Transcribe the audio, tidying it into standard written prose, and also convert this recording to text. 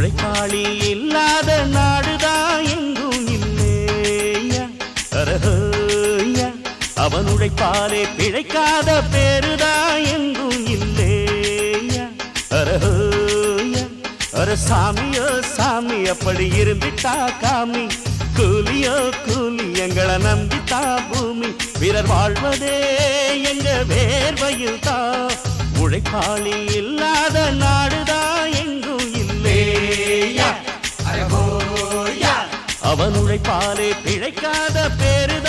உழைப்பாளி இல்லாத நாடுதான் எங்கும் இல்லையா அரஹோயா அவன் உழைப்பாலே பிழைக்காத பேருதான் எங்கும் இல்லையா அரஹோயா அர சாமியோ சாமி அப்படி இருந்துட்டா காமி கூலியோ கூலி எங்களை நம்பித்தா பூமி பிறர் வாழ்வதே எங்க வேர்வையில் தான் உழைப்பாளி இல்லாத நாடுதான் எங்கும் இல்லையா அவன் உழைப்பாலே பிழைக்காத பேருதான்